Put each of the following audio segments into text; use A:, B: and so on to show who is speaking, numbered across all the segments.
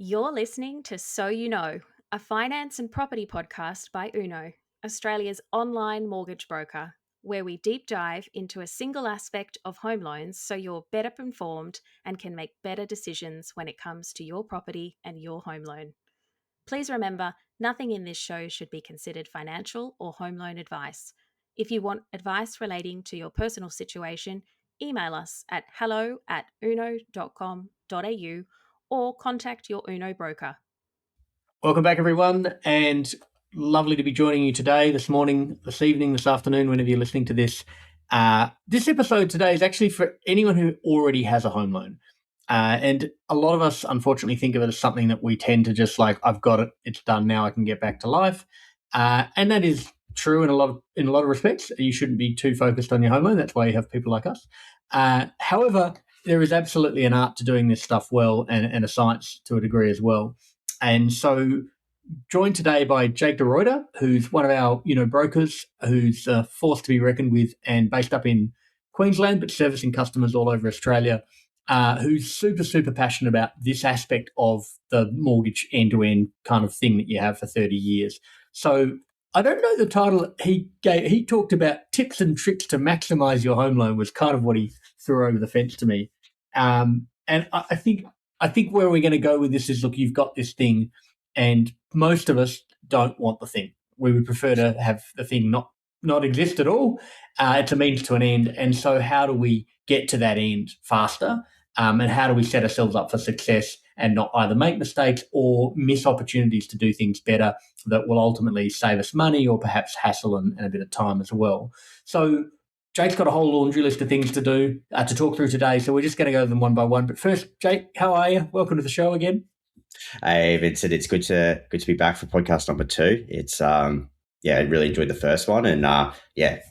A: You're listening to So You Know, a finance and property podcast by Uno, Australia's online mortgage broker, where we deep dive into a single aspect of home loans so you're better informed and can make better decisions when it comes to your property and your home loan. Please remember, nothing in this show should be considered financial or home loan advice. If you want advice relating to your personal situation, email us at hello@uno.com.au or contact your Uno broker.
B: Welcome back, everyone, and lovely to be joining you today, this morning, this evening, this afternoon, whenever you're listening to this. This episode today is actually for anyone who already has a home loan. And a lot of us, unfortunately, think of it as something that we tend to just like, I've got it, it's done now, I can get back to life. And that is true in a lot of respects. You shouldn't be too focused on your home loan. That's why you have people like us. However, there is absolutely an art to doing this stuff well and a science to a degree as well. And so joined today by Jake de Ruyter, who's one of our brokers, who's a force to be reckoned with and based up in Queensland, but servicing customers all over Australia, who's super, super passionate about this aspect of the mortgage end-to-end kind of thing that you have for 30 years. So I don't know the title he gave. He talked about tips and tricks to maximize your home loan was kind of what he threw over the fence to me. And I think where we're going to go with this is, look, you've got this thing, and most of us don't want the thing. We would prefer to have the thing not exist at all. It's a means to an end. And so how do we get to that end faster? And how do we set ourselves up for success and not either make mistakes or miss opportunities to do things better that will ultimately save us money or perhaps hassle and a bit of time as well? So Jake's got a whole laundry list of things to do, to talk through today, so we're just going to go them one by one. But first, Jake, how are you? Welcome to the show again.
C: Hey, Vincent, it's good to be back for podcast number 2. It's I really enjoyed the first one, and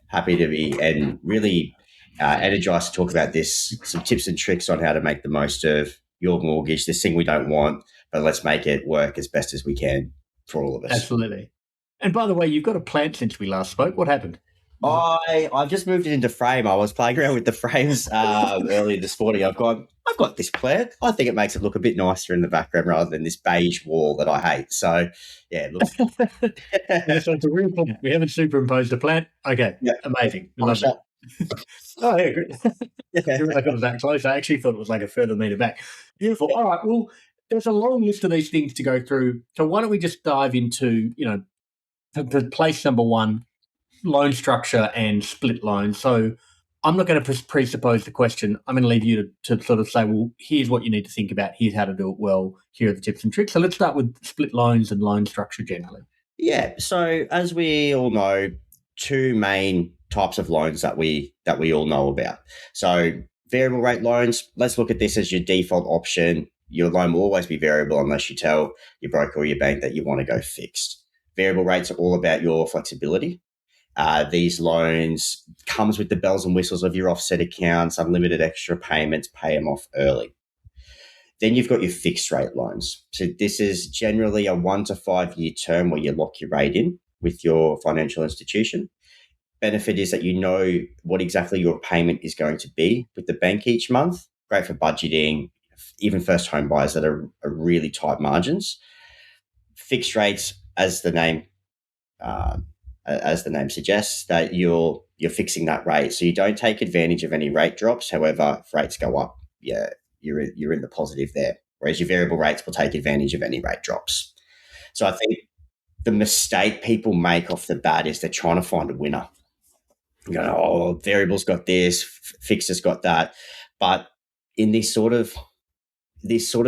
C: happy to be and really energized to talk about this. Some tips and tricks on how to make the most of your mortgage, this thing we don't want, but let's make it work as best as we can for all of us.
B: Absolutely. And by the way, you've got a plant since we last spoke. What happened?
C: I've just moved it into frame. I was playing around with the frames earlier this morning. I've got this plant. I think it makes it look a bit nicer in the background rather than this beige wall that I hate. So, yeah, it looks.
B: So it's a real plant. We haven't superimposed a plant. Okay, yeah. Amazing. Love that. Oh, yeah, great. I didn't realize I got that close. I actually thought it was like a further meter back. Beautiful. All right, well, there's a long list of these things to go through. So why don't we just dive into, the place number one, loan structure and split loans. So I'm not going to presuppose the question. I'm going to leave you to sort of say, well, here's what you need to think about. Here's how to do it well. Here are the tips and tricks. So let's start with split loans and loan structure generally.
C: Yeah. So as we all know, 2 main types of loans that we all know about. So variable rate loans, let's look at this as your default option. Your loan will always be variable unless you tell your broker or your bank that you want to go fixed. Variable rates are all about your flexibility. These loans comes with the bells and whistles of your offset accounts, unlimited extra payments, pay them off early. Then you've got your fixed rate loans. So this is generally a 1 to 5 year term where you lock your rate in with your financial institution. Benefit is that you know what exactly your payment is going to be with the bank each month. Great for budgeting, even first home buyers that are really tight margins. Fixed rates, as the name suggests, that you're fixing that rate. So you don't take advantage of any rate drops. However, if rates go up, you're in the positive there. Whereas your variable rates will take advantage of any rate drops. So I think the mistake people make off the bat is they're trying to find a winner. You go, variable's got this, fixed has got that. But in this sort of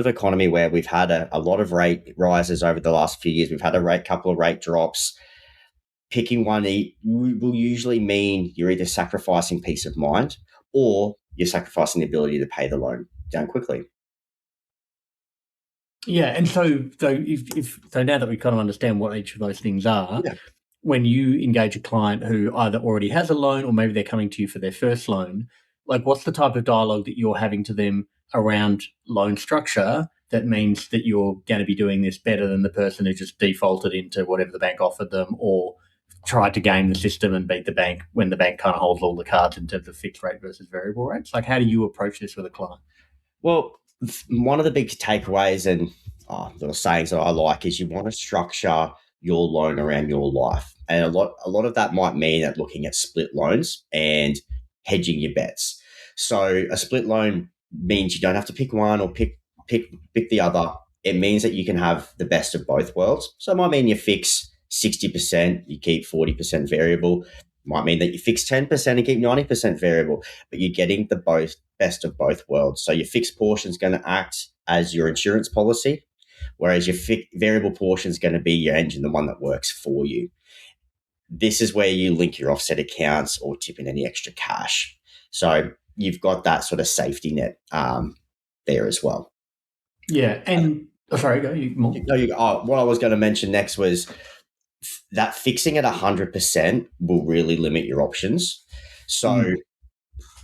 C: economy where we've had a lot of rate rises over the last few years, we've had couple of rate drops. Picking one will usually mean you're either sacrificing peace of mind or you're sacrificing the ability to pay the loan down quickly.
B: Yeah, and so now that we kind of understand what each of those things are, when you engage a client who either already has a loan or maybe they're coming to you for their first loan, like what's the type of dialogue that you're having to them around loan structure that means that you're going to be doing this better than the person who just defaulted into whatever the bank offered them or tried to game the system and beat the bank when the bank kind of holds all the cards in terms of fixed rate versus variable rates? Like, how do you approach this with a client?
C: Well, one of the big takeaways, and little sayings that I like is you want to structure your loan around your life. And a lot of that might mean that looking at split loans and hedging your bets. So a split loan means you don't have to pick one or pick the other. It means that you can have the best of both worlds. So it might mean you fix 60%, you keep 40% variable. It might mean that you fix 10% and keep 90% variable, but you're getting the best of both worlds. So your fixed portion is going to act as your insurance policy, whereas your variable portion is going to be your engine, the one that works for you. This is where you link your offset accounts or tip in any extra cash. So you've got that sort of safety net there as well.
B: Yeah, and sorry, go you more.
C: What I was going to mention next was that fixing at 100% will really limit your options. So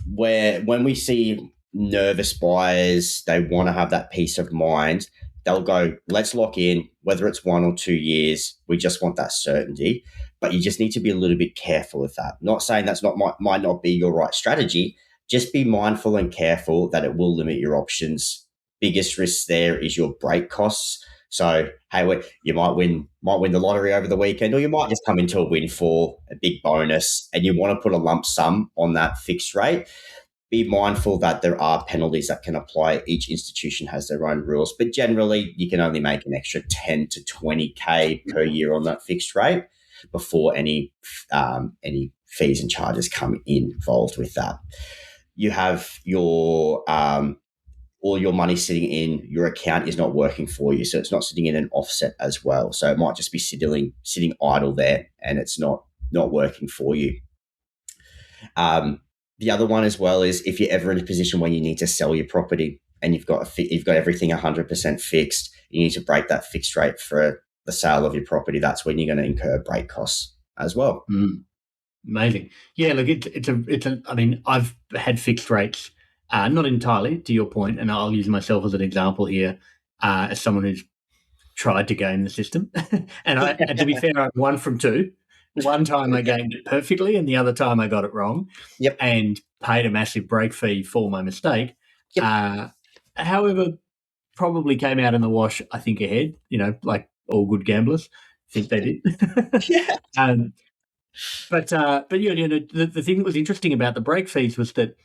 C: when we see nervous buyers, they want to have that peace of mind. They'll go, let's lock in, whether it's 1 or 2 years. We just want that certainty. But you just need to be a little bit careful of that. Not saying that's might not be your right strategy. Just be mindful and careful that it will limit your options. Biggest risk there is your break costs. So, hey, you might win the lottery over the weekend, or you might just come into a windfall, a big bonus, and you want to put a lump sum on that fixed rate. Be mindful that there are penalties that can apply. Each institution has their own rules, but generally you can only make an extra 10 to 20K per year on that fixed rate before any fees and charges come involved with that. You have your all your money sitting in your account is not working for you, so it's not sitting in an offset as well. So it might just be sitting idle there, and it's not working for you. The other one as well is if you're ever in a position where you need to sell your property and you've got everything 100% fixed, you need to break that fixed rate for the sale of your property. That's when you're going to incur break costs as well.
B: Amazing. Yeah, look, I mean, I've had fixed rates, not entirely to your point, and I'll use myself as an example here, as someone who's tried to game the system. And to be fair, I'm 1 from 2. One time I gamed it perfectly, and the other time I got it wrong.
C: Yep.
B: And paid a massive break fee for my mistake.
C: Yep.
B: However, probably came out in the wash, I think, ahead, like all good gamblers. I think they did.
C: Yeah.
B: But the thing that was interesting about the break fees was that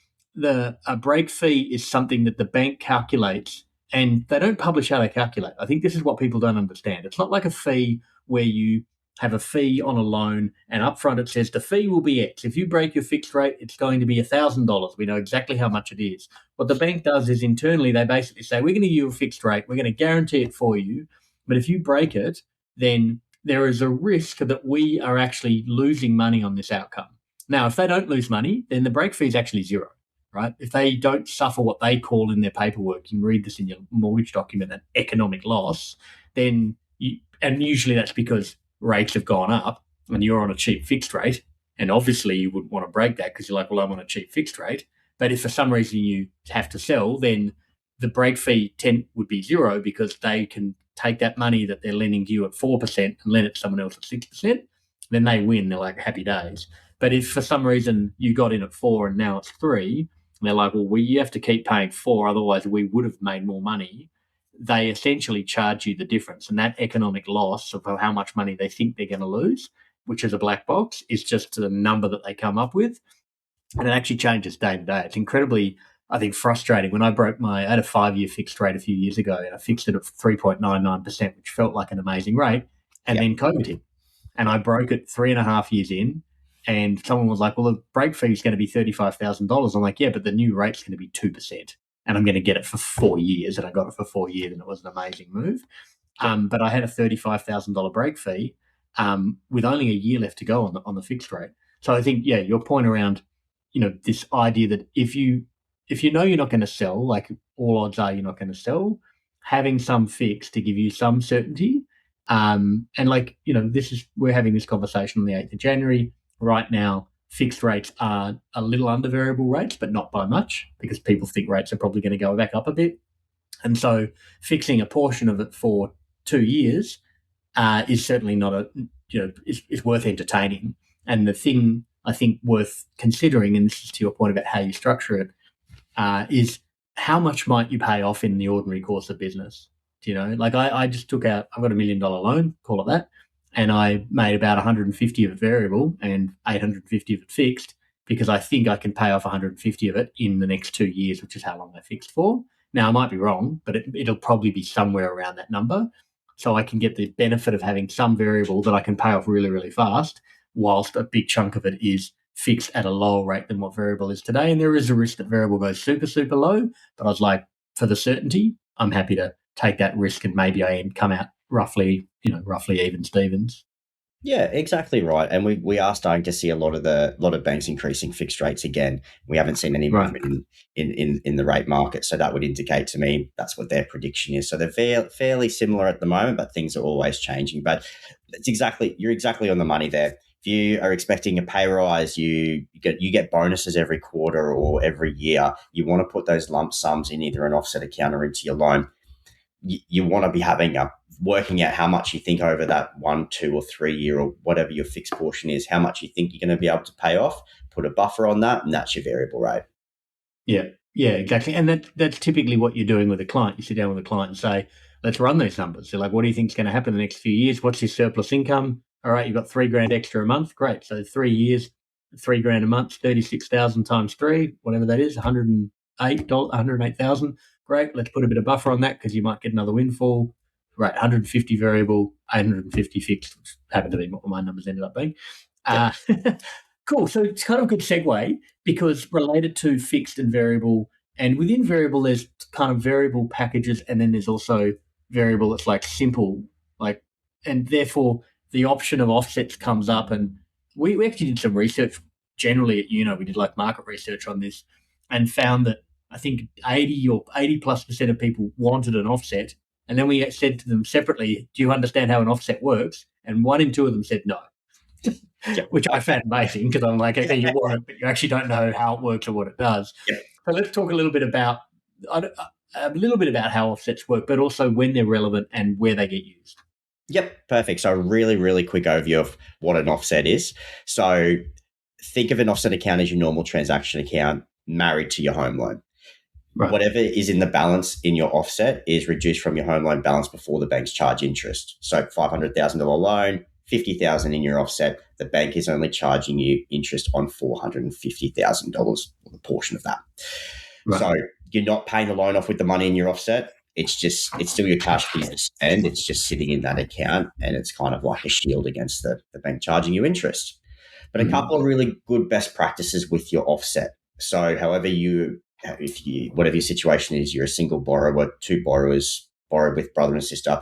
B: a break fee is something that the bank calculates, and they don't publish how they calculate. I think this is what people don't understand. It's not like a fee where you have a fee on a loan and upfront it says the fee will be X. If you break your fixed rate, it's going to be $1,000. We know exactly how much it is. What the bank does is internally they basically say, we're going to give you a fixed rate. We're going to guarantee it for you. But if you break it, then there is a risk that we are actually losing money on this outcome. Now, if they don't lose money, then the break fee is actually zero, right? If they don't suffer what they call in their paperwork, you can read this in your mortgage document, an economic loss, then and usually that's because rates have gone up and you're on a cheap fixed rate. And obviously you wouldn't want to break that because you're like, well, I'm on a cheap fixed rate. But if for some reason you have to sell, then the break fee would be zero because they can take that money that they're lending to you at 4% and lend it to someone else at 6%. Then they win. They're like happy days. But if for some reason you got in at 4 and now it's 3, and they're like, well, you have to keep paying 4, otherwise we would have made more money. They essentially charge you the difference. And that economic loss of how much money they think they're going to lose, which is a black box, is just the number that they come up with. And it actually changes day to day. It's incredibly, I think, frustrating. When I had a 5-year fixed rate a few years ago, and I fixed it at 3.99%, which felt like an amazing rate. And then COVID hit. And I broke it 3.5 years in. And someone was like, well, the break fee is going to be $35,000. I'm like, yeah, but the new rate's going to be 2%. And I'm going to get it for 4 years. And I got it for 4 years, and it was an amazing move. But I had a $35,000 break fee with only a year left to go on the fixed rate. So I think, your point around, this idea that if you know you're not going to sell, like all odds are you're not going to sell, having some fix to give you some certainty. And we're having this conversation on the 8th of January. Right now, fixed rates are a little under variable rates, but not by much because people think rates are probably going to go back up a bit. And so fixing a portion of it for 2 years is certainly not is worth entertaining. And the thing I think worth considering, and this is to your point about how you structure it, is how much might you pay off in the ordinary course of business? Like I just took out, I've got $1 million loan, call it that, and I made about 150 of it variable and 850 of it fixed because I think I can pay off 150 of it in the next 2 years, which is how long they fixed for. Now, I might be wrong, but it'll probably be somewhere around that number. So I can get the benefit of having some variable that I can pay off really, really fast, whilst a big chunk of it is fixed at a lower rate than what variable is today. And there is a risk that variable goes super, super low. But I was like, for the certainty, I'm happy to take that risk and maybe I come out roughly even Stevens.
C: Yeah, exactly right. And we are starting to see a lot of banks increasing fixed rates again. We haven't seen any movement in the rate market, so that would indicate to me that's what their prediction is. So they're fairly similar at the moment, but things are always changing. But you're exactly on the money there. If you are expecting a pay rise, you get bonuses every quarter or every year. You want to put those lump sums in either an offset account or into your loan. You want to be working out how much you think over that 1, 2, or 3 year or whatever your fixed portion is, how much you think you're going to be able to pay off, put a buffer on that, and that's your variable rate.
B: Yeah, exactly. And that's typically what you're doing with a client. You sit down with a client and say, let's run these numbers. They're like, what do you think is going to happen in the next few years? What's your surplus income? All right, you've got $3,000 extra a month. Great. So 3 years, $3,000 a month, 36,000 times 3, whatever that is, $108,000. Great. Let's put a bit of buffer on that because you might get another windfall. Right, 150 variable, 850 fixed, which happened to be what my numbers ended up being. Cool. So it's kind of a good segue because related to fixed and variable, and within variable, there's kind of variable packages, and then there's also variable that's like simple, and therefore the option of offsets comes up. And we actually did some research generally at we did like market research on this and found that I think 80+ % of people wanted an offset. And then we said to them separately, do you understand how an offset works? And 1 in 2 of them said no. Which I found amazing because I'm like, okay, you want it, but you actually don't know how it works or what it does.
C: Yep.
B: So let's talk a little bit about how offsets work, but also when they're relevant and where they get used.
C: Yep, perfect. So really, really quick overview of what an offset is. So think of an offset account as your normal transaction account married to your home loan. Right. Whatever is in the balance in your offset is reduced from your home loan balance before the banks charge interest. So $500,000 loan, $50,000 in your offset, the bank is only charging you interest on $450,000, a portion of that. Right. So you're not paying the loan off with the money in your offset. It's still your cash business and it's just sitting in that account, and it's kind of like a shield against the bank charging you interest. But a couple of really good best practices with your offset. So whatever your situation is, you're a single borrower, 2 borrowers, borrowed with brother and sister,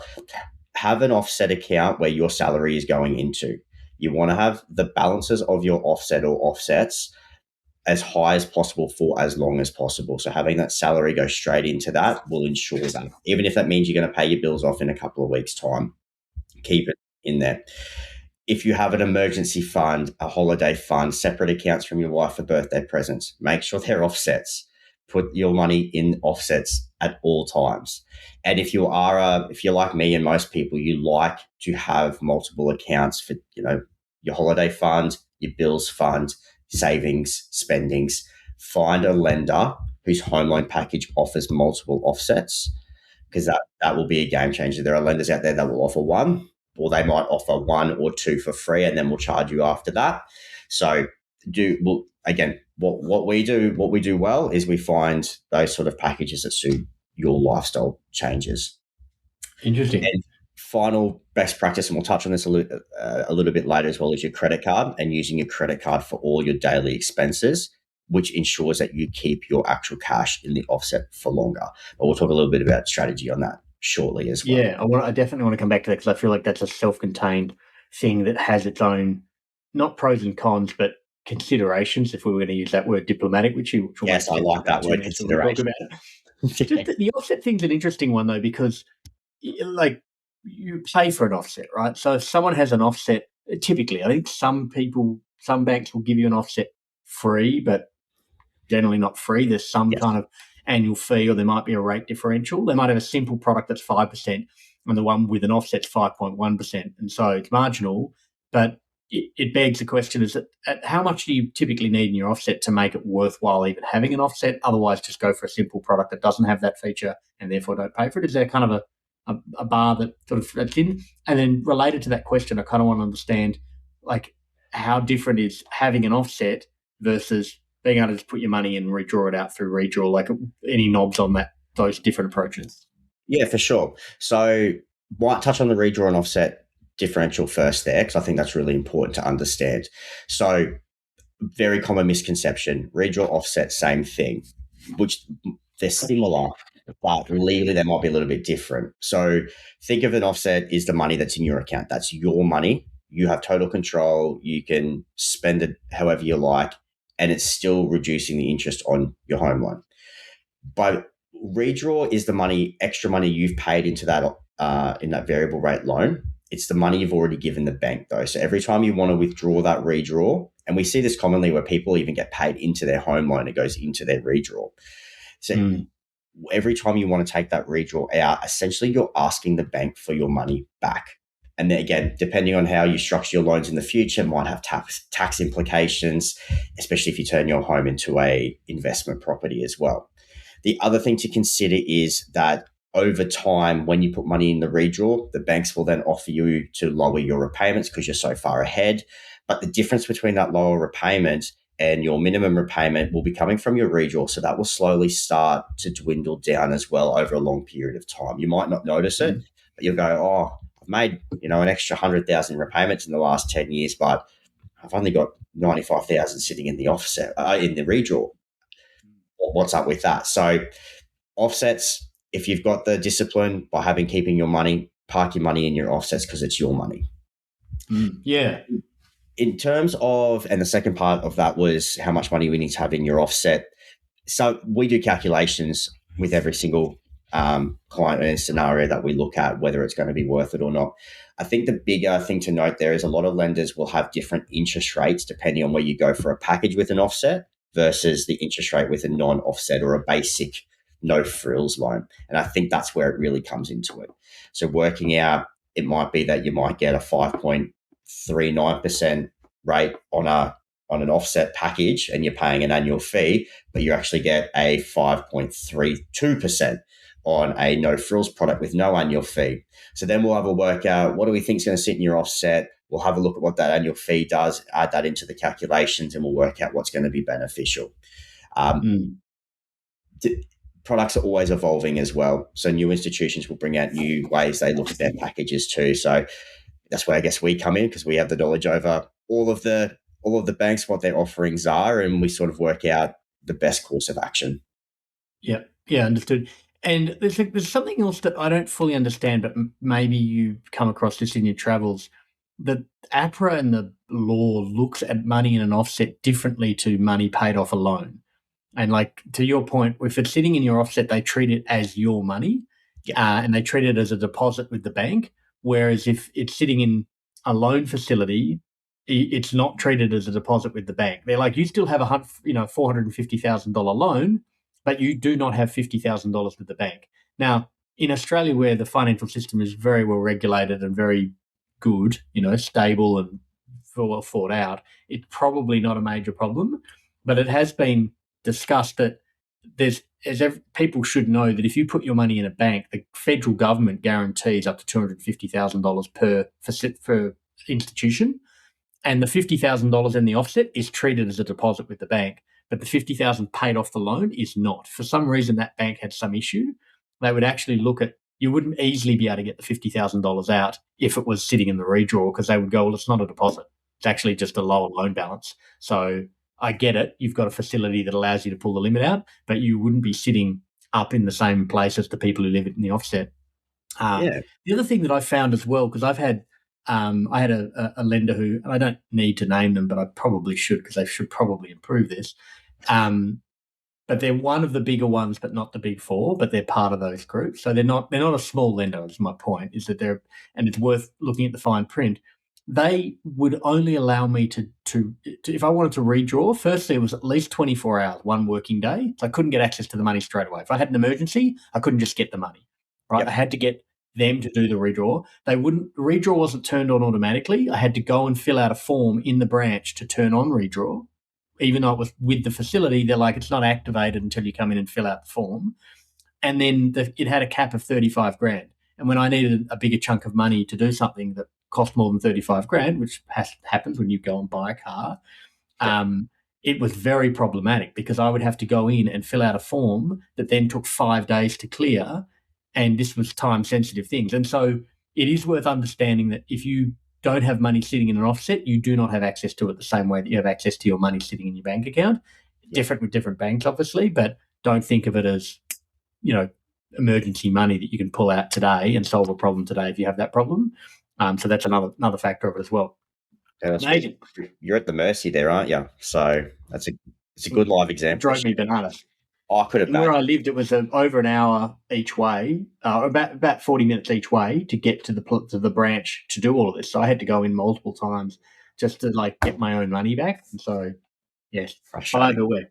C: have an offset account where your salary is going into. You want to have the balances of your offset or offsets as high as possible for as long as possible. So having that salary go straight into that will ensure that, even if that means you're going to pay your bills off in a couple of weeks' time, keep it in there. If you have an emergency fund, a holiday fund, separate accounts from your wife for birthday presents, make sure they're offsets. Put your money in offsets at all times. And if you're like me and most people, you like to have multiple accounts for, your holiday fund, your bills fund, savings, spendings. Find a lender whose home loan package offers multiple offsets, because that will be a game changer. There are lenders out there that will offer one, or they might offer 1 or 2 for free, and then we'll charge you after that. So what we do well is we find those sort of packages that suit your lifestyle changes.
B: Interesting.
C: And final best practice, and we'll touch on this a little bit later as well, is your credit card, and using your credit card for all your daily expenses, which ensures that you keep your actual cash in the offset for longer. But we'll talk a little bit about strategy on that shortly as well.
B: Yeah, I definitely want to come back to that because I feel like that's a self-contained thing that has its own, not pros and cons, but considerations, if we were going to use that word diplomatic,
C: yes, I like that word, consideration.
B: The offset thing's an interesting one though, because you pay for an offset, right? So if someone has an offset, typically, I think some banks will give you an offset free, but generally not free. There's some kind of annual fee, or there might be a rate differential. They might have a simple product that's 5%, and the one with an offset's 5.1%, and so it's marginal. But it begs the question: is that how much do you typically need in your offset to make it worthwhile even having an offset? Otherwise, just go for a simple product that doesn't have that feature, and therefore don't pay for it. Is there kind of a bar that sort of that's in. And then related to that question, I kind of want to understand like how different is having an offset versus being able to just put your money in and redraw it out through redraw, like any knobs on those different approaches.
C: Yeah, for sure. So might touch on the redraw and offset differential first there, because I think that's really important to understand. So very common misconception, redraw, offset, same thing, which they're similar, but legally they might be a little bit different. So think of an offset is the money that's in your account. That's your money. You have total control. You can spend it however you like, and it's still reducing the interest on your home loan. But redraw is the money, extra money you've paid into that in that variable rate loan. It's the money you've already given the bank, though. So every time you want to withdraw that redraw, and we see this commonly where people even get paid into their home loan, it goes into their redraw. So every time you want to take that redraw out, essentially you're asking the bank for your money back. And then again, depending on how you structure your loans in the future, might have tax implications, especially if you turn your home into a investment property as well. The other thing to consider is that over time, when you put money in the redraw, the banks will then offer you to lower your repayments because you're so far ahead. But the difference between that lower repayment and your minimum repayment will be coming from your redraw. So that will slowly start to dwindle down as well over a long period of time. You might not notice it, but you'll go, oh, I've made, an extra 100,000 repayments in the last 10 years, but I've only got 95,000 sitting in the offset, in the redraw. What's up with that? So offsets, if you've got the discipline by keeping your money, park your money in your offsets because it's your money.
B: Yeah.
C: In terms of, and the second part of that was how much money we need to have in your offset. So we do calculations with every single client and scenario that we look at, whether it's going to be worth it or not. I think the bigger thing to note there is a lot of lenders will have different interest rates depending on where you go for a package with an offset versus the interest rate with a non-offset or a basic no frills loan. And I think that's where it really comes into it. So working out, it might be that you might get a 5.39% rate on an offset package and you're paying an annual fee, but you actually get a 5.32% on a no frills product with no annual fee. So then we'll have a workout. What do we think is going to sit in your offset? We'll have a look at what that annual fee does, add that into the calculations, and we'll work out what's going to be beneficial. Products are always evolving as well. So new institutions will bring out new ways they look at their packages too. So that's where I guess we come in because we have the knowledge over all of the banks, what their offerings are, and we sort of work out the best course of action.
B: Yeah, understood. And there's something else that I don't fully understand, but maybe you come across this in your travels. The APRA and the law looks at money in an offset differently to money paid off a loan. And like to your point, if it's sitting in your offset, they treat it as your money, and they treat it as a deposit with the bank. Whereas if it's sitting in a loan facility, it's not treated as a deposit with the bank. They're like, you still have $450,000 loan, but you do not have $50,000 with the bank. Now, in Australia, where the financial system is very well regulated and very good, stable and well thought out, it's probably not a major problem. But it has been discussed that people should know that if you put your money in a bank, the federal government guarantees up to $250,000 per institution, and the $50,000 in the offset is treated as a deposit with the bank, but the $50,000 paid off the loan is not. For some reason, that bank had some issue. They would actually look at, you wouldn't easily be able to get the $50,000 out if it was sitting in the redraw because they would go, well, it's not a deposit. It's actually just a lower loan balance. So I get it. You've got a facility that allows you to pull the limit out, but you wouldn't be sitting up in the same place as the people who live in the offset. The other thing that I found as well, because I had a lender who, and I don't need to name them, but I probably should because they should probably improve this. But they're one of the bigger ones, but not the big four, but they're part of those groups. So they're not a small lender, is my point, is that and it's worth looking at the fine print. They would only allow me to if I wanted to redraw, firstly, it was at least 24 hours, one working day. So I couldn't get access to the money straight away. If I had an emergency, I couldn't just get the money, right? Yep. I had to get them to do the redraw. The redraw wasn't turned on automatically. I had to go and fill out a form in the branch to turn on redraw. Even though it was with the facility, they're like, it's not activated until you come in and fill out the form. And then it had a cap of $35,000. And when I needed a bigger chunk of money to do something that cost more than 35 grand, which happens when you go and buy a car, it was very problematic because I would have to go in and fill out a form that then took 5 days to clear. And this was time sensitive things. And so it is worth understanding that if you don't have money sitting in an offset, you do not have access to it the same way that you have access to your money sitting in your bank account. Different with different banks, obviously, but don't think of it as, emergency money that you can pull out today and solve a problem today if you have that problem. So that's another factor of it as well.
C: Yeah, amazing. You're at the mercy there, aren't you? So it's a good live example.
B: Drove me bananas.
C: I could have.
B: Where I lived, it was over an hour each way, about 40 minutes each way to get to the branch to do all of this. So I had to go in multiple times just to get my own money back. And so, yes, either way.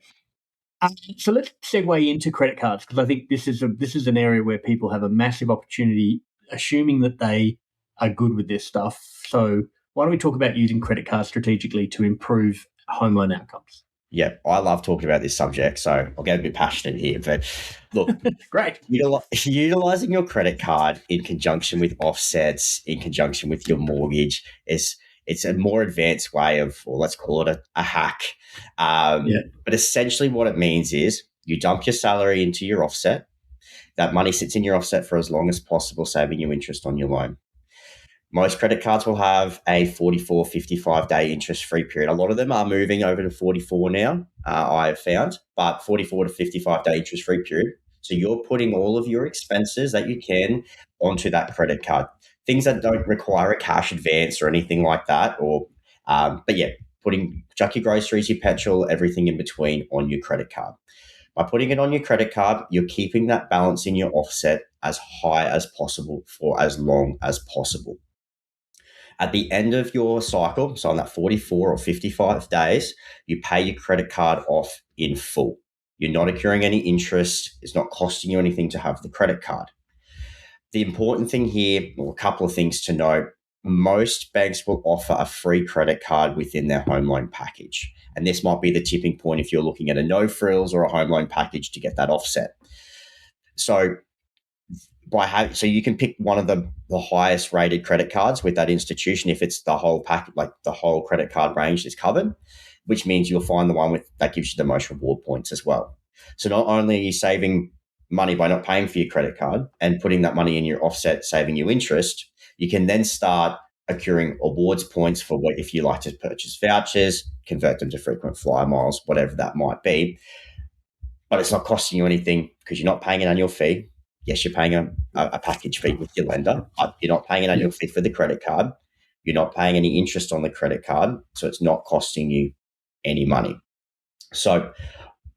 B: So let's segue into credit cards because I think this is an area where people have a massive opportunity, assuming that they are good with this stuff. So why don't we talk about using credit cards strategically to improve home loan outcomes?
C: Yeah, I love talking about this subject, so I'll get a bit passionate here. But look,
B: great.
C: Utilizing your credit card in conjunction with offsets, in conjunction with your mortgage, it's a more advanced way of, or let's call it a hack. But essentially what it means is you dump your salary into your offset. That money sits in your offset for as long as possible, saving you interest on your loan. Most credit cards will have a 44, 55-day interest-free period. A lot of them are moving over to 44 now, I have found, but 44 to 55-day interest-free period. So you're putting all of your expenses that you can onto that credit card. Things that don't require a cash advance or anything like that. Chuck your groceries, your petrol, everything in between on your credit card. By putting it on your credit card, you're keeping that balance in your offset as high as possible for as long as possible. At the end of your cycle, so on that 44 or 55 days, you pay your credit card off in full. You're not accruing any interest. It's not costing you anything to have the credit card. The important thing here, or a couple of things to note, most banks will offer a free credit card within their home loan package. And this might be the tipping point if you're looking at a no frills or a home loan package to get that offset. So you can pick one of the highest rated credit cards with that institution if it's the whole pack, like the whole credit card range is covered, which means you'll find the one that gives you the most reward points as well. So not only are you saving money by not paying for your credit card and putting that money in your offset, saving you interest, you can then start accruing awards points for what, if you like to purchase vouchers, convert them to frequent flyer miles, whatever that might be. But it's not costing you anything because you're not paying an annual fee. Yes, you're paying a package fee with your lender, but you're not paying an annual fee for the credit card. You're not paying any interest on the credit card, so it's not costing you any money. So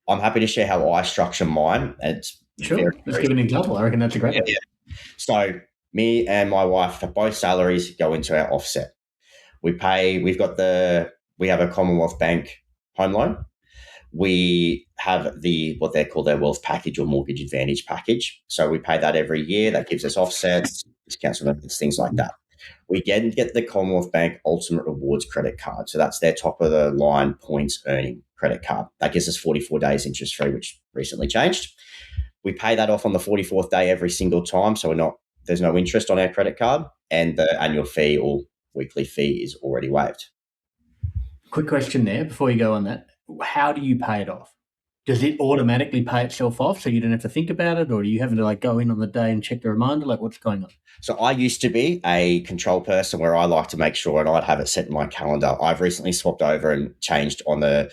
C: I'm happy to share how I structure mine. It's
B: sure. Let's give an example. I reckon that's a great idea.
C: So me and my wife, both salaries go into our offset. We have a Commonwealth Bank home loan. We have what they call their wealth package or mortgage advantage package. So we pay that every year. That gives us offsets, discounts, things like that. We get the Commonwealth Bank Ultimate Rewards credit card. So that's their top of the line points earning credit card. That gives us 44 days interest free, which recently changed. We pay that off on the 44th day every single time. So there's no interest on our credit card, and the annual fee or weekly fee is already waived.
B: Quick question there before you go on that. How do you pay it off? Does it automatically pay itself off so you don't have to think about it, or are you having to go in on the day and check the reminder? What's going on?
C: So I used to be a control person where I like to make sure, and I'd have it set in my calendar. I've recently swapped over and changed on their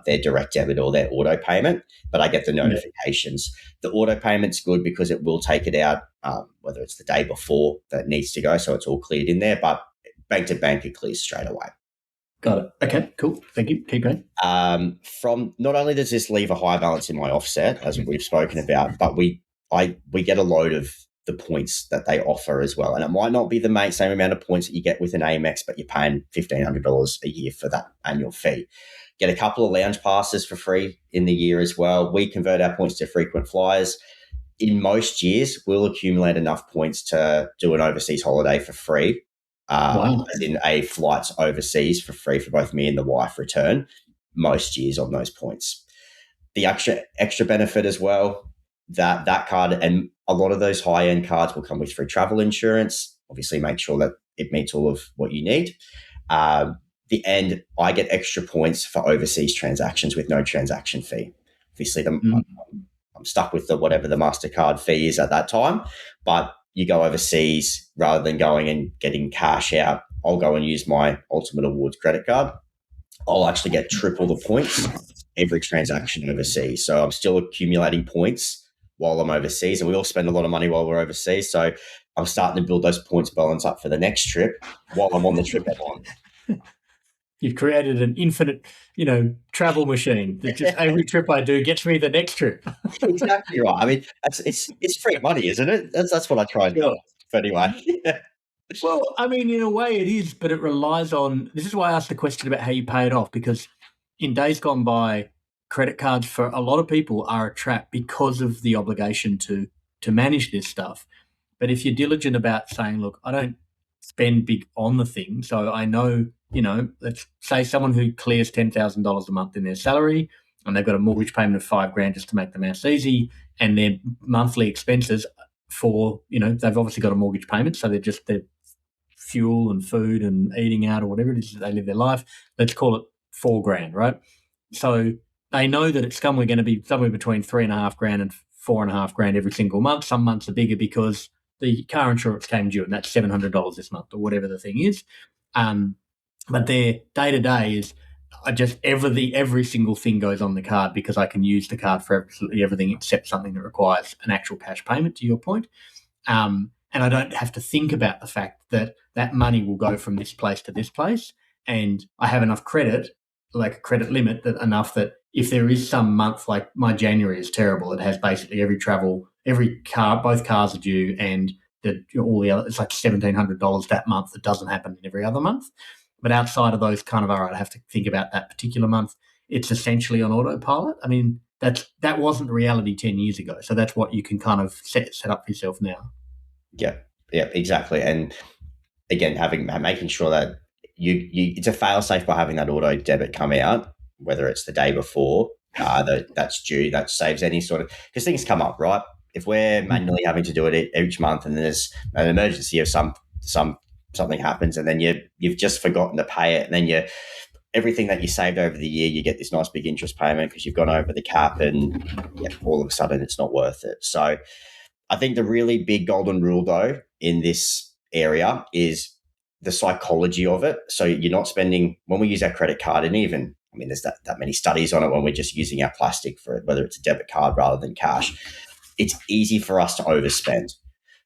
C: direct debit or their auto payment, but I get the notifications. The auto payment's good because it will take it out, whether it's the day before that it needs to go, so it's all cleared in there, but bank to bank, it clears straight away.
B: Got it. Okay, cool. Thank you. Keep going.
C: From not only does this leave a high balance in my offset, as we've spoken about, but we get a load of the points that they offer as well. And it might not be the same amount of points that you get with an Amex, but you're paying $1,500 a year for that annual fee. Get a couple of lounge passes for free in the year as well. We convert our points to frequent flyers. In most years, we'll accumulate enough points to do an overseas holiday for free. As in a flights overseas for free for both me and the wife return most years on those points. The extra benefit as well, that card, and A lot of those high-end cards will come with free travel insurance. Obviously, make sure that it meets all of what you need. The end, I get extra points for overseas transactions with no transaction fee. Obviously, I'm stuck with whatever the MasterCard fee is at that time, but you go overseas rather than going and getting cash out. I'll go and use my Ultimate Awards credit card. I'll actually get triple the points every transaction overseas. So I'm still accumulating points while I'm overseas, and we all spend a lot of money while we're overseas. So I'm starting to build those points balance up for the next trip while I'm on the trip I'm on.
B: You've created an infinite, travel machine that just every trip I do gets me the next trip.
C: Exactly right. I mean, it's free money, isn't it? That's what I try and do. But anyway.
B: Well, I mean, in a way it is, but it relies on. This is why I asked the question about how you pay it off, because in days gone by, credit cards for a lot of people are a trap because of the obligation to manage this stuff. But if you're diligent about saying, look, I don't spend big on the thing, so I know, let's say someone who clears $10,000 a month in their salary and they've got a mortgage payment of $5,000 just to make the maths easy, and their monthly expenses for, they've obviously got a mortgage payment, so their fuel and food and eating out or whatever it is that they live their life, let's call it $4,000, right? So they know that it's somewhere going to be somewhere between $3,500 and $4,500 every single month. Some months are bigger because the car insurance came due, and that's $700 this month or whatever the thing is. But their day to day is every single thing goes on the card because I can use the card for absolutely everything except something that requires an actual cash payment. To your point, and I don't have to think about the fact that that money will go from this place to this place, and I have enough credit, like a credit limit, enough that if there is some month, like my January is terrible, it has basically every car, both cars are due, and all the other, it's like $1,700 that month. That doesn't happen in every other month. But outside of those all right, I have to think about that particular month. It's essentially on autopilot. I mean, that wasn't the reality 10 years ago. So that's what you can kind of set up for yourself now.
C: Yeah, exactly. And again, making sure that you it's a fail safe by having that auto debit come out, whether it's the day before that's due. That saves any sort of, because things come up, right? If we're manually having to do it each month, and there's an emergency of something happens, and then you've just forgotten to pay it, and then everything that you saved over the year, you get this nice big interest payment because you've gone over the cap, and all of a sudden it's not worth it. So I think the really big golden rule, though, in this area is the psychology of it. So you're not spending, when we use our credit card, and even, I mean, there's that many studies on it when we're just using our plastic for it, whether it's a debit card rather than cash, it's easy for us to overspend.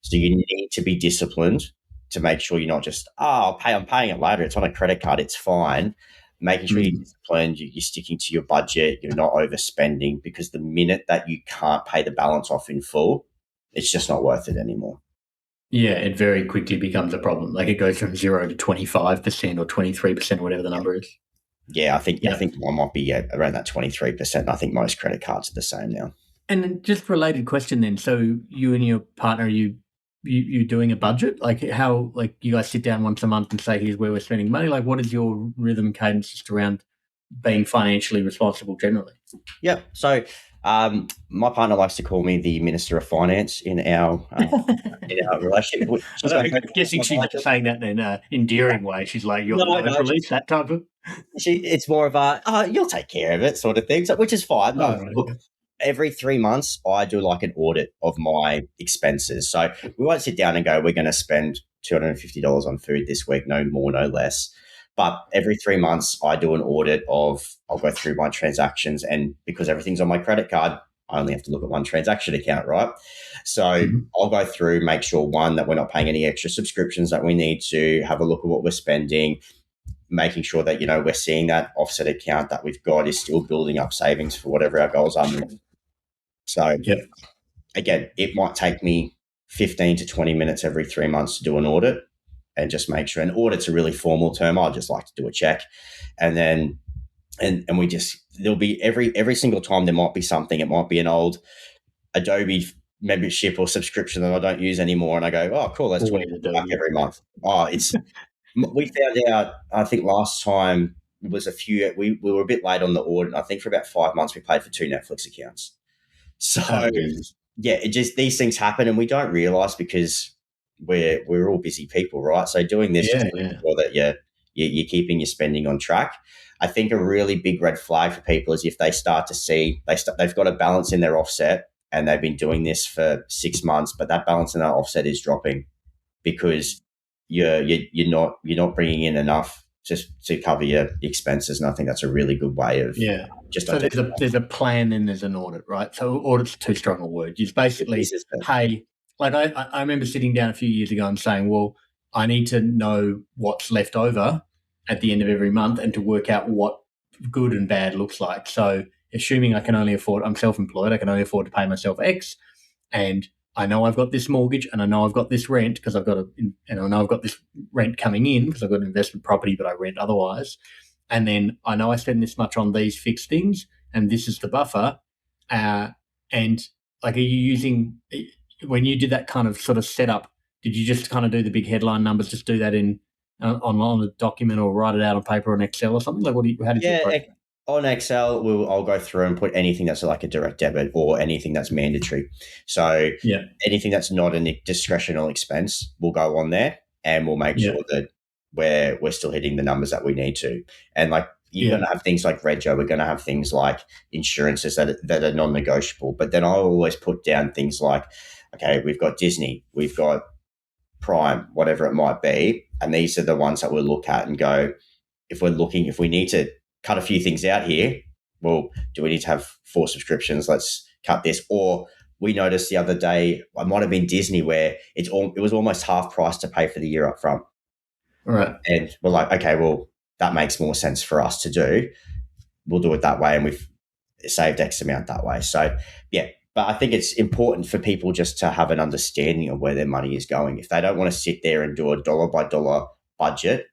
C: So you need to be disciplined to make sure you're not just, I'm paying it later. It's on a credit card. It's fine. Making sure you're disciplined, you're sticking to your budget, you're not overspending, because the minute that you can't pay the balance off in full, it's just not worth it anymore.
B: Yeah, it very quickly becomes a problem. Like it goes from 0 to 25% or 23%, whatever the number is.
C: Yeah, I think mine might be around that 23%. I think most credit cards are the same now.
B: And just related question then. So you and your partner, you doing a budget? Like how, like you guys sit down once a month and say, here's where we're spending money? Like what is your rhythm and cadence just around being financially responsible generally?
C: Yeah. So my partner likes to call me the Minister of Finance in our relationship.
B: I'm guessing she's saying that in an endearing way. She's like, you're the police, that type of...
C: It's more of a, you'll take care of it sort of thing, which is fine. No,
B: right.
C: Look, every 3 months, I do like an audit of my expenses. So we won't sit down and go, we're going to spend $250 on food this week, no more, no less. But every 3 months, I do an audit I'll go through my transactions. And because everything's on my credit card, I only have to look at one transaction account, right? So I'll go through, make sure, one, that we're not paying any extra subscriptions that we need to, have a look at what we're spending, making sure that, we're seeing that offset account that we've got is still building up savings for whatever our goals are. So again, it might take me 15 to 20 minutes every 3 months to do an audit and just make sure. An audit's a really formal term. I just like to do a check. And then, and we just, there'll be every single time there might be something. It might be an old Adobe membership or subscription that I don't use anymore. And I go, oh, cool, that's $20 back every month. Oh, we found out, I think last time it was we were a bit late on the audit. I think for about 5 months we paid for 2 Netflix accounts. So yeah, it just these things happen and we don't realize because we're all busy people, right? So doing this just
B: Yeah,
C: to make
B: yeah,
C: sure that you're keeping your spending on track. I think a really big red flag for people is if they start to see they've got a balance in their offset and they've been doing this for 6 months, but that balance in their offset is dropping because you're not bringing in enough just to cover your expenses. And I think that's a really good way of
B: yeah.
C: just
B: So
C: identifying.
B: there's a plan and there's an audit, right? So audit's too strong a word. It's basically,
C: This is the
B: hey, like I remember sitting down a few years ago and saying, well, I need to know what's left over at the end of every month and to work out what good and bad looks like. So assuming I'm self-employed, I can only afford to pay myself X, and I know I've got this mortgage and I know I've got this rent because and I know I've got this rent coming in because I've got an investment property, but I rent otherwise. And then I know I spend this much on these fixed things, and this is the buffer. And like, are you using when you did that kind of sort of setup? Did you just kind of do the big headline numbers? Just do that in on a document or write it out on paper or an Excel or something? Like, how did you
C: yeah.
B: approach
C: On Excel, I'll go through and put anything that's like a direct debit or anything that's mandatory. So
B: Yeah,
C: anything that's not a discretional expense will go on there, and we'll make
B: yeah,
C: sure that we're still hitting the numbers that we need to. And like you're
B: yeah,
C: going to have things like rego, we're going to have things like insurances that are non-negotiable. But then I'll always put down things like, okay, we've got Disney, we've got Prime, whatever it might be, and these are the ones that we'll look at and go, if we need to cut a few things out here, well, do we need to have 4 subscriptions? Let's cut this. Or we noticed the other day, I might have been Disney, where it was almost half price to pay for the year up front.
B: all right.
C: And we're like, okay, well, that makes more sense for us to do. We'll do it that way. And we've saved X amount that way. So, yeah. But I think it's important for people just to have an understanding of where their money is going. If they don't want to sit there and do a dollar by dollar budget,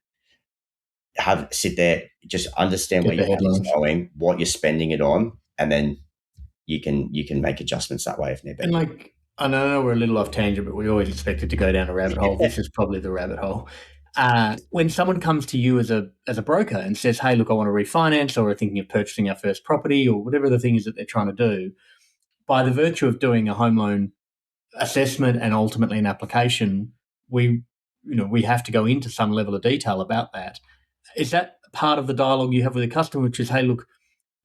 C: sit there, just understand where
B: Get the
C: your money's
B: headlines.
C: going, what you're spending it on, and then you can make adjustments that way if need
B: And
C: be.
B: like, I know we're a little off tangent, but we always expect it to go down a rabbit hole. This is probably the rabbit hole. When someone comes to you as a broker and says, "Hey, look, I want to refinance," or are thinking of purchasing our first property, or whatever the thing is that they're trying to do, by the virtue of doing a home loan assessment and ultimately an application, we we have to go into some level of detail about that. Is that part of the dialogue you have with the customer, which is, "Hey, look,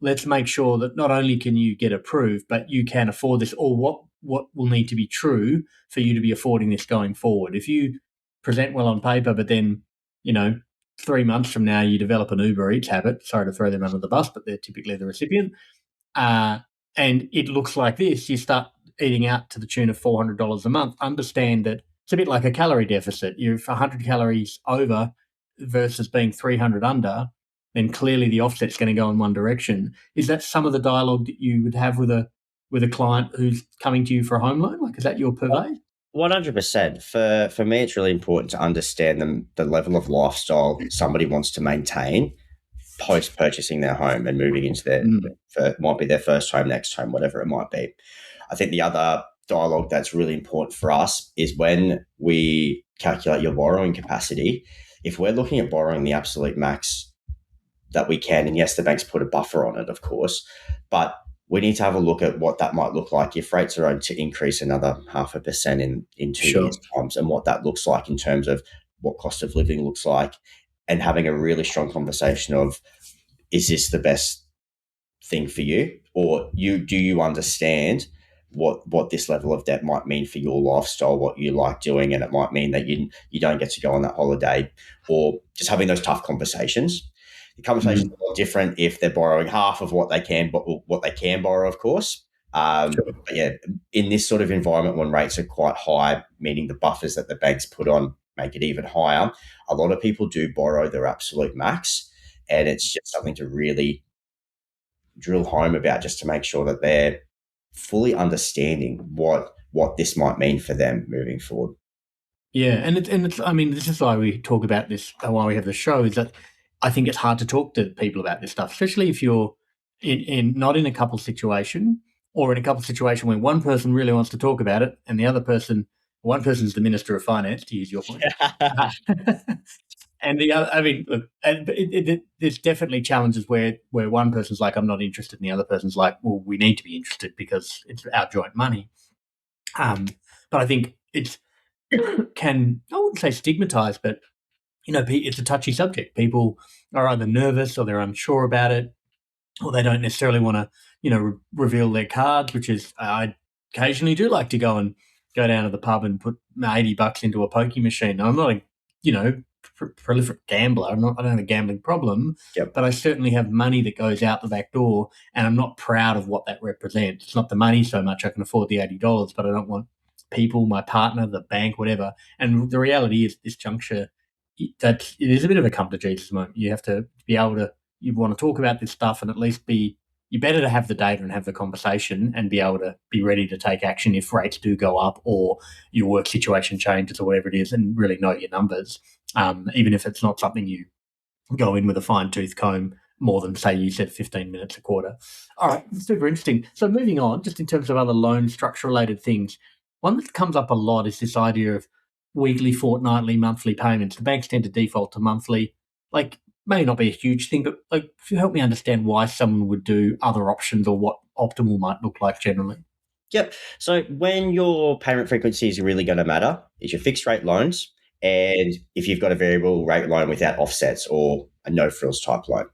B: let's make sure that not only can you get approved, but you can afford this, or what will need to be true for you to be affording this going forward." If you present well on paper, but then, you know, 3 months from now you develop an Uber Eats habit, sorry to throw them under the bus, but they're typically the recipient, uh, and it looks like this, you start eating out to the tune of $400 a month. Understand that it's a bit like a calorie deficit. You're 100 calories over versus being 300 under, then clearly the offset's going to go in one direction. Is that some of the dialogue that you would have with a client who's coming to you for a home loan? Like, is that your purvey?
C: 100%. For me, it's really important to understand the level of lifestyle somebody wants to maintain post purchasing their home and moving into
B: Mm,
C: might be their first home, next home, whatever it might be. I think the other dialogue that's really important for us is when we calculate your borrowing capacity. If we're looking at borrowing the absolute max that we can. And yes, the banks put a buffer on it, of course, but we need to have a look at what that might look like if rates are going to increase another 0.5% in 2 years'
B: sure.
C: times, and what that looks like in terms of what cost of living looks like, and having a really strong conversation of, is this the best thing for you, or do you understand what this level of debt might mean for your lifestyle, what you like doing, and it might mean that you don't get to go on that holiday, or just having those tough conversations. The conversation's
B: Mm,
C: a lot different if they're borrowing half of what they can, but what they can borrow, of course.
B: sure.
C: But yeah, in this sort of environment when rates are quite high, meaning the buffers that the banks put on make it even higher, a lot of people do borrow their absolute max, and it's just something to really drill home about, just to make sure that they're fully understanding what this might mean for them moving forward.
B: Yeah, and it's. I mean, this is why we talk about this. Why we have the show is that I think it's hard to talk to people about this stuff, especially if you're in not in a couple situation, or in a couple situation where one person really wants to talk about it and the other person, one person's the minister of finance, to use your point, uh, and the other. I mean, look, there's definitely challenges where one person's like, "I'm not interested," and the other person's like, "Well, we need to be interested because it's our joint money." But I think it's I wouldn't say stigmatized, but it's a touchy subject. People are either nervous or they're unsure about it, or they don't necessarily want to, reveal their cards, which is I occasionally do like to go down to the pub and put $80 into a pokie machine. I'm not a, prolific gambler. I don't have a gambling problem,
C: Yep.
B: but I certainly have money that goes out the back door, and I'm not proud of what that represents. It's not the money so much. I can afford the $80, but I don't want people, my partner, the bank, whatever. And the reality is, this juncture, that it is a bit of a come to Jesus moment. You have to be able to, you want to talk about this stuff and at least you're better to have the data and have the conversation and be able to be ready to take action if rates do go up or your work situation changes or whatever it is, and really know your numbers, even if it's not something you go in with a fine-tooth comb more than, say, you said 15 minutes a quarter. All right, super interesting. So moving on, just in terms of other loan structure-related things, one that comes up a lot is this idea of weekly, fortnightly, monthly payments. The banks tend to default to monthly. May not be a huge thing, but help me understand why someone would do other options or what optimal might look like generally.
C: Yep. So when your payment frequency is really going to matter is your fixed rate loans, and if you've got a variable rate loan without offsets or a no frills type loan.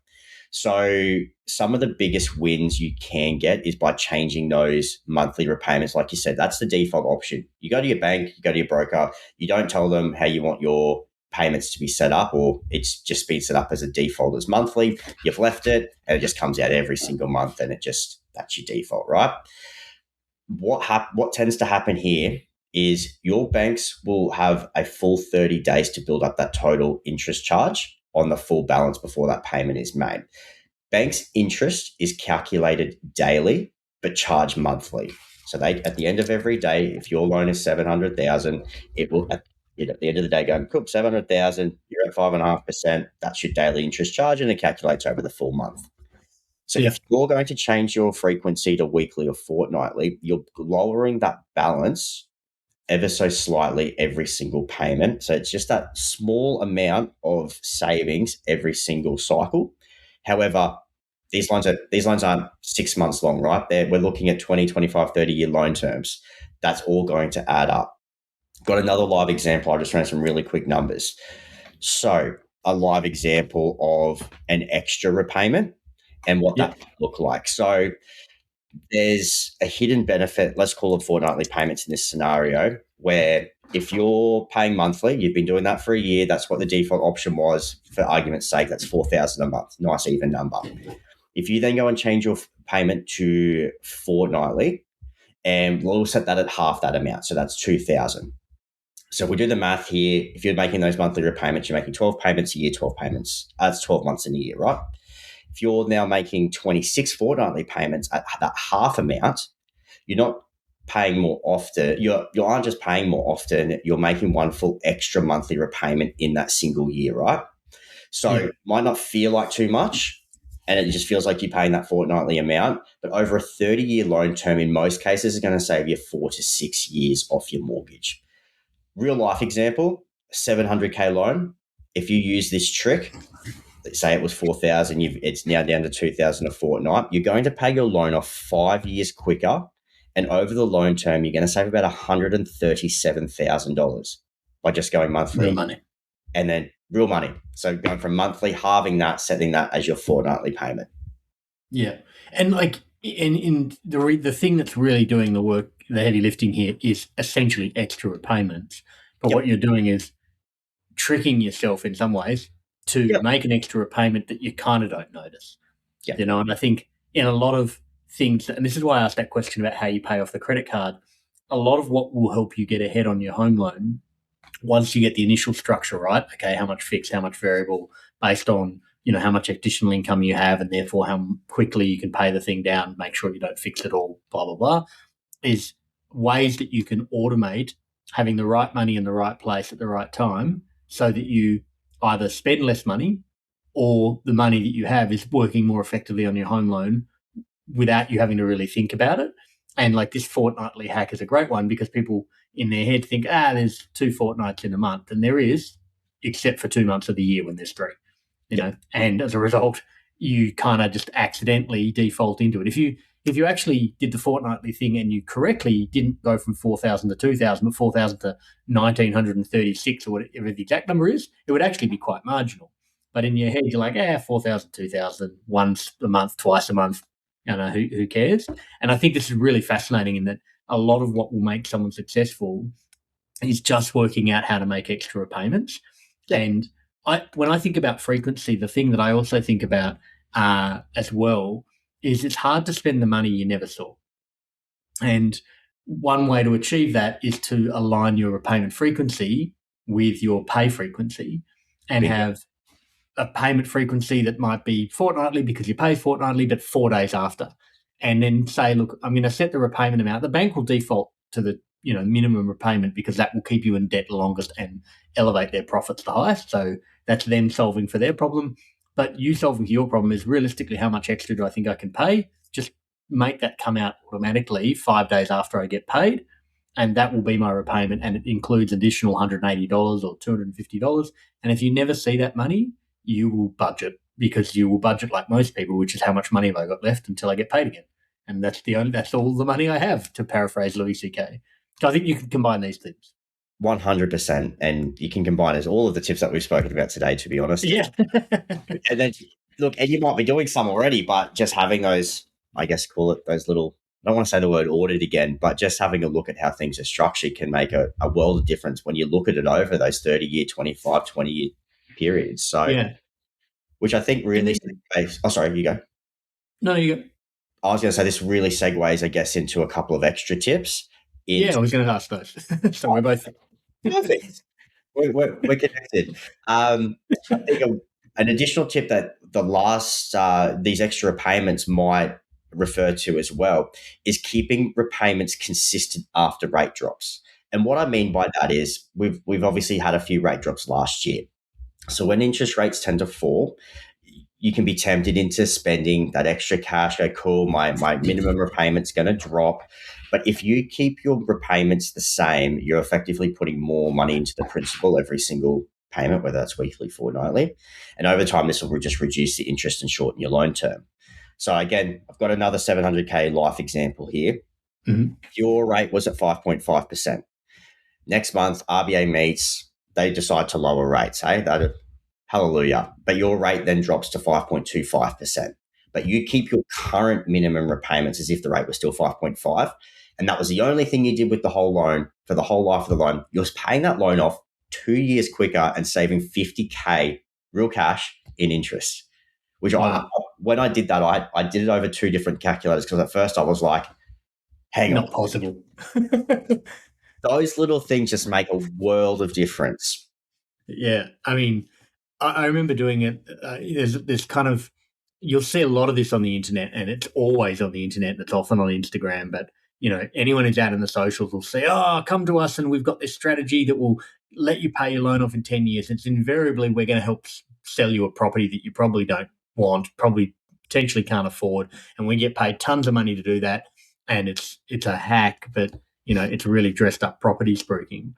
C: So some of the biggest wins you can get is by changing those monthly repayments. Like you said, that's the default option. You go to your bank, you go to your broker, you don't tell them how you want your payments to be set up, or it's just been set up as a default as monthly. You've left it and it just comes out every single month, and that's your default, right? What tends to happen here is your banks will have a full 30 days to build up that total interest charge on the full balance before that payment is made. Banks' interest is calculated daily but charged monthly. So they, at the end of every day, if your loan is 700,000, it will at the end of the day go, cool, 700,000, you're at 5.5%. That's your daily interest charge, and it calculates over the full month. So if you're going to change your frequency to weekly or fortnightly, you're lowering that balance ever so slightly every single payment. So it's just that small amount of savings every single cycle. However, these loans aren't 6 months long, right? We're looking at 20, 25, 30-year loan terms. That's all going to add up. Got another live example. I just ran some really quick numbers. So a live example of an extra repayment and what that look like. So there's a hidden benefit, let's call them fortnightly payments in this scenario, where if you're paying monthly, you've been doing that for a year, that's what the default option was. For argument's sake, that's $4,000 a month. Nice even number. If you then go and change your payment to fortnightly, and we'll set that at half that amount, so that's $2,000. So if we do the math here, if you're making those monthly repayments, you're making 12 payments a year, 12 payments. That's 12 months in a year, right? If you're now making 26 fortnightly payments at that half amount, you're not paying more often. You aren't just paying more often. You're making one full extra monthly repayment in that single year, right? So it might not feel like too much, and it just feels like you're paying that fortnightly amount. But over a 30-year loan term, in most cases, is going to save you 4 to 6 years off your mortgage. Real life example, $700K loan. If you use this trick, say it was 4,000, it's now down to 2,000 a fortnight. You're going to pay your loan off 5 years quicker, and over the loan term, you're going to save about $137,000 by just going monthly.
B: Real money,
C: and then real money. So going from monthly, halving that, setting that as your fortnightly payment.
B: Yeah, and in the thing that's really doing the work, the heavy lifting here, is essentially extra repayments. But what you're doing is tricking yourself in some ways to make an extra repayment that you kind of don't notice. And I think in a lot of things, and this is why I asked that question about how you pay off the credit card, a lot of what will help you get ahead on your home loan, once you get the initial structure right, okay, how much fixed, how much variable, based on how much additional income you have, and therefore how quickly you can pay the thing down, make sure you don't fix it all, blah, blah, blah, is ways that you can automate having the right money in the right place at the right time, so that you either spend less money or the money that you have is working more effectively on your home loan without you having to really think about it. And this fortnightly hack is a great one, because people in their head think, there's 2 fortnights in a month, and there is, except for 2 months of the year when there's 3. And as a result, you kind of just accidentally default into it. if you actually did the fortnightly thing and you correctly didn't go from 4,000 to 2,000, but 4,000 to 1,936 or whatever the exact number is, it would actually be quite marginal. But in your head, you're like, 4,000, 2,000, once a month, twice a month. Who cares? And I think this is really fascinating in that a lot of what will make someone successful is just working out how to make extra repayments. Yeah. And when I think about frequency, the thing that I also think about as well is it's hard to spend the money you never saw. And one way to achieve that is to align your repayment frequency with your pay frequency and have a payment frequency that might be fortnightly because you pay fortnightly, but 4 days after. And then say, look, I'm going to set the repayment amount. The bank will default to the minimum repayment because that will keep you in debt the longest and elevate their profits the highest. So that's them solving for their problem. But you solving for your problem is realistically how much extra do I think I can pay? Just make that come out automatically 5 days after I get paid. And that will be my repayment. And it includes additional $180 or $250. And if you never see that money, you will budget because you will budget like most people, which is how much money have I got left until I get paid again. And that's all the money I have, to paraphrase Louis C.K. So I think you can combine these things.
C: 100%. And you can combine as all of the tips that we've spoken about today, to be honest.
B: Yeah.
C: And then look, and you might be doing some already, but just having those, I guess, call it those little, I don't want to say the word audit again, but just having a look at how things are structured can make a world of difference when you look at it over those 30-year, 25, 20-year periods. So,
B: yeah.
C: Which I think really, sorry, you go.
B: No, you go.
C: I was going to say this really segues, I guess, into a couple of extra tips.
B: I was going to ask those. So we're both
C: perfect. We're connected. I think an additional tip that the last these extra repayments might refer to as well is keeping repayments consistent after rate drops. And what I mean by that is we've obviously had a few rate drops last year. So when interest rates tend to fall, you can be tempted into spending that extra cash. Go, cool, my minimum repayment's going to drop. But if you keep your repayments the same, you're effectively putting more money into the principal every single payment, whether that's weekly, fortnightly. And over time, this will just reduce the interest and shorten your loan term. So again, I've got another 700K life example here.
B: Mm-hmm.
C: Your rate was at 5.5%. Next month, RBA meets, they decide to lower rates. Hey, hallelujah. But your rate then drops to 5.25%. But you keep your current minimum repayments as if the rate was still 5.5. And that was the only thing you did with the whole loan for the whole life of the loan. You're paying that loan off 2 years quicker and saving 50K real cash in interest. Which when I did that, I did it over two different calculators because at first I was like, hang on.
B: Not possible.
C: Those little things just make a world of difference.
B: Yeah. I mean, I remember doing it. There's kind of, you'll see a lot of this on the internet, and it's always on the internet and it's often on Instagram. But, anyone who's out in the socials will say, come to us and we've got this strategy that will let you pay your loan off in 10 years. It's invariably we're going to help sell you a property that you probably don't want, probably potentially can't afford. And we get paid tons of money to do that. And it's a hack, but, it's really dressed up property spruiking.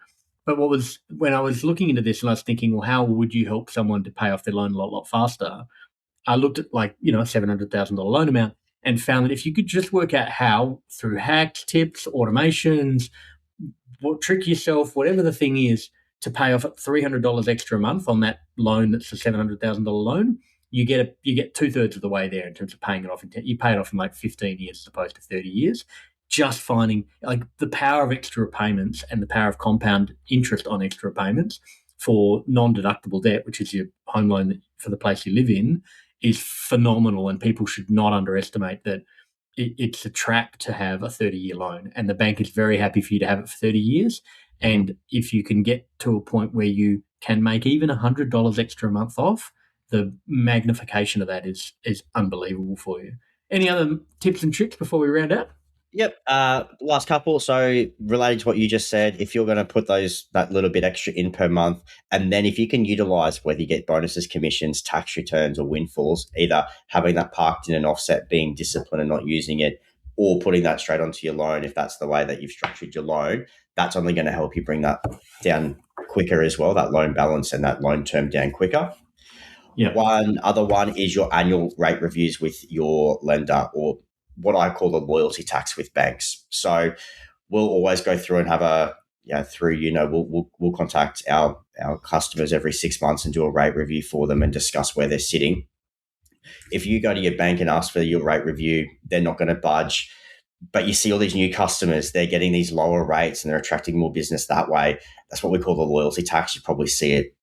B: But when I was looking into this and I was thinking, well, how would you help someone to pay off their loan a lot faster? I looked at a $700,000 loan amount and found that if you could just work out how through hacks, tips, automations, trick yourself, whatever the thing is, to pay off at $300 extra a month on that loan that's a $700,000 loan, you get 2/3 of the way there in terms of paying it off. You pay it off in like 15 years as opposed to 30 years. Just finding like the power of extra repayments and the power of compound interest on extra repayments for non-deductible debt, which is your home loan for the place you live in, is phenomenal. And people should not underestimate that it's a trap to have a 30-year loan. And the bank is very happy for you to have it for 30 years. And if you can get to a point where you can make even $100 extra a month off, the magnification of that is unbelievable for you. Any other tips and tricks before we round out?
C: Yep. Last couple. So related to what you just said, if you're going to put that little bit extra in per month, and then if you can utilize whether you get bonuses, commissions, tax returns, or windfalls, either having that parked in an offset, being disciplined and not using it, or putting that straight onto your loan, if that's the way that you've structured your loan, that's only going to help you bring that down quicker as well, that loan balance and that loan term down quicker.
B: Yeah.
C: One other one is your annual rate reviews with your lender or what I call the loyalty tax with banks. So we'll always go through and have we'll contact our customers every 6 months and do a rate review for them and discuss where they're sitting. If you go to your bank and ask for your rate review, they're not going to budge. But you see all these new customers, they're getting these lower rates and they're attracting more business that way. That's what we call the loyalty tax. You probably see it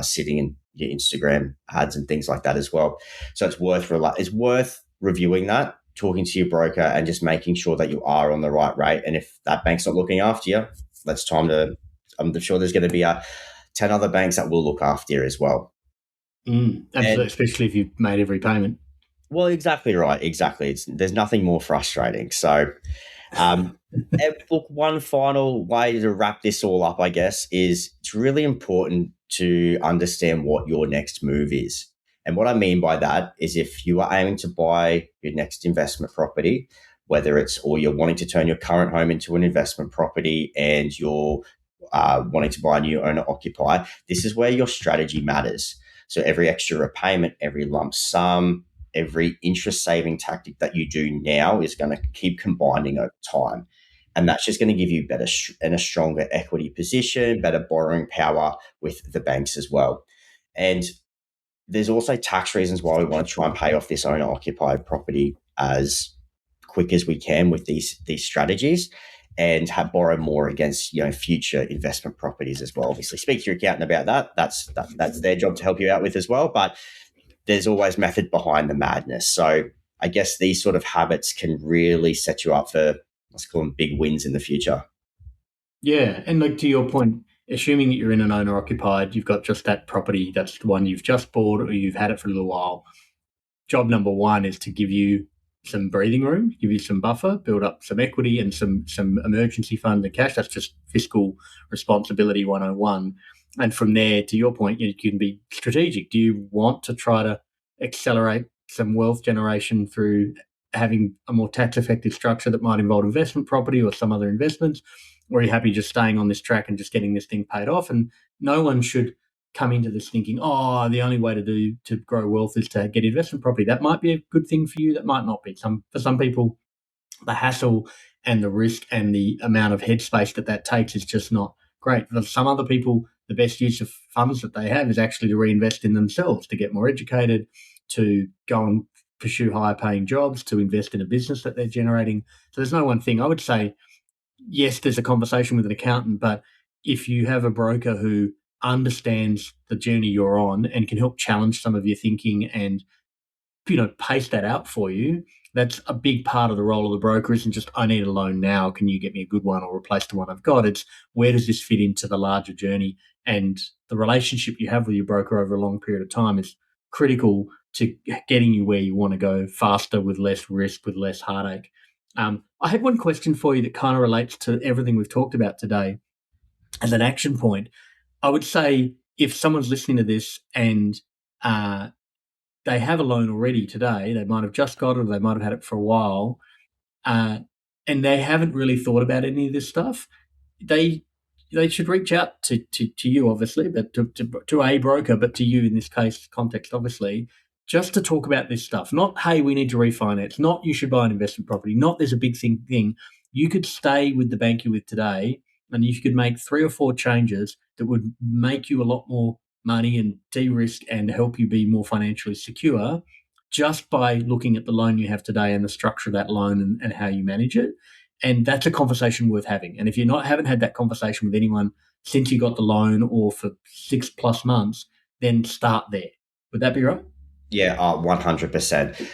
C: sitting in your Instagram ads and things like that as well. So it's worth reviewing that, talking to your broker and just making sure that you are on the right rate. And if that bank's not looking after you, I'm sure there's going to be 10 other banks that will look after you as well.
B: Absolutely, especially if you've made every payment.
C: Well, exactly right. Exactly. There's nothing more frustrating. So, look, one final way to wrap this all up, I guess, is it's really important to understand what your next move is. And what I mean by that is if you are aiming to buy your next investment property, or you're wanting to turn your current home into an investment property and you're wanting to buy a new owner occupier, this is where your strategy matters. So every extra repayment, every lump sum, every interest saving tactic that you do now is going to keep combining over time. And that's just going to give you better and a stronger equity position, better borrowing power with the banks as well. And there's also tax reasons why we want to try and pay off this owner occupied property as quick as we can with these strategies and borrow more against future investment properties as well. Obviously, speak to your accountant about that. That's their job to help you out with as well. But there's always method behind the madness. So I guess these sort of habits can really set you up for, let's call them, big wins in the future.
B: Yeah, and like to your point, assuming that you're in an owner occupied, you've got just that property, that's the one you've just bought or you've had it for a little while. Job number one is to give you some breathing room, give you some buffer, build up some equity and some emergency fund and cash. That's just fiscal responsibility 101. And from there, to your point, you can be strategic. Do you want to try to accelerate some wealth generation through having a more tax-effective structure that might involve investment property or some other investments? Or are you happy just staying on this track and just getting this thing paid off? And no one should come into this thinking, oh, the only way to grow wealth is to get investment property. That might be a good thing for you. That might not be. For some people, the hassle and the risk and the amount of headspace that takes is just not great. For some other people, the best use of funds that they have is actually to reinvest in themselves, to get more educated, to go and pursue higher paying jobs, to invest in a business that they're generating. So there's no one thing. I would say, yes, there's a conversation with an accountant, but if you have a broker who understands the journey you're on and can help challenge some of your thinking and pace that out for you, that's a big part of the role of the broker. Isn't just, I need a loan now, can you get me a good one or replace the one I've got? It's, where does this fit into the larger journey? And the relationship you have with your broker over a long period of time is critical to getting you where you want to go faster, with less risk, with less heartache. I had one question for you that kind of relates to everything we've talked about today as an action point. I would say if someone's listening to this and they have a loan already today, they might have just got it, or they might have had it for a while, and they haven't really thought about any of this stuff, they should reach out to you, obviously, but to a broker, but to you in this case context, obviously, just to talk about this stuff. Not, hey, we need to refinance, not you should buy an investment property, not there's a big thing. You could stay with the bank you're with today and you could make 3 or 4 changes that would make you a lot more money and de-risk and help you be more financially secure just by looking at the loan you have today and the structure of that loan and how you manage it. And that's a conversation worth having. And if you haven't had that conversation with anyone since you got the loan or for 6+ months, then start there. Would that be right?
C: Yeah, 100%.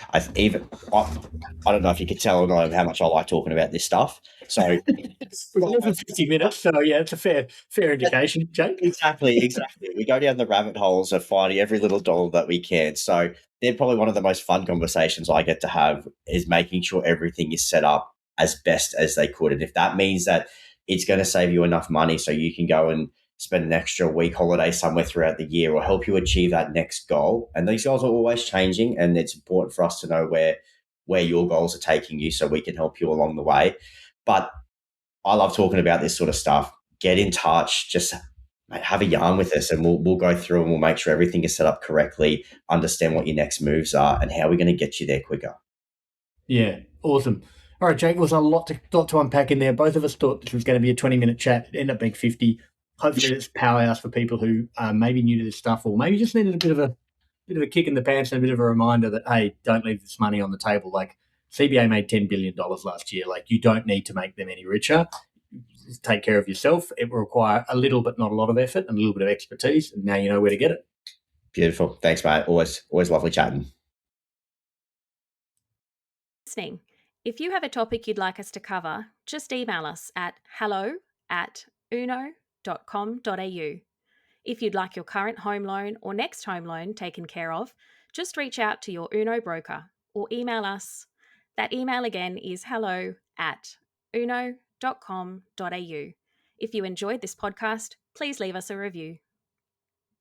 C: I don't know if you could tell or not how much I like talking about this stuff. So
B: we're going for 50 minutes. So yeah, it's a fair indication, Jake.
C: Exactly. We go down the rabbit holes of finding every little dollar that we can. So they're probably one of the most fun conversations I get to have, is making sure everything is set up as best as they could. And if that means that it's going to save you enough money so you can go and spend an extra week holiday somewhere throughout the year, or help you achieve that next goal. And these goals are always changing, and it's important for us to know where your goals are taking you so we can help you along the way. But I love talking about this sort of stuff. Get in touch, just have a yarn with us, and we'll go through and we'll make sure everything is set up correctly, understand what your next moves are and how we're going to get you there quicker.
B: Yeah, Awesome. All right, Jake, was a lot to unpack in there. Both of us thought this was going to be a 20-minute chat. It ended up being 50. Hopefully, it's powerhouse for people who are maybe new to this stuff, or maybe just needed a bit of a kick in the pants and a bit of a reminder that, hey, don't leave this money on the table. Like, CBA made $10 billion last year. Like, you don't need to make them any richer. Just take care of yourself. It will require a little but not a lot of effort and a little bit of expertise. And now you know where to get it.
C: Beautiful. Thanks, mate. Always lovely chatting.
A: Listening. If you have a topic you'd like us to cover, just email us at hello@uno.com.au. If you'd like your current home loan or next home loan taken care of, just reach out to your Uno broker or email us. That email again is hello@uno.com.au. If you enjoyed this podcast, please leave us a review.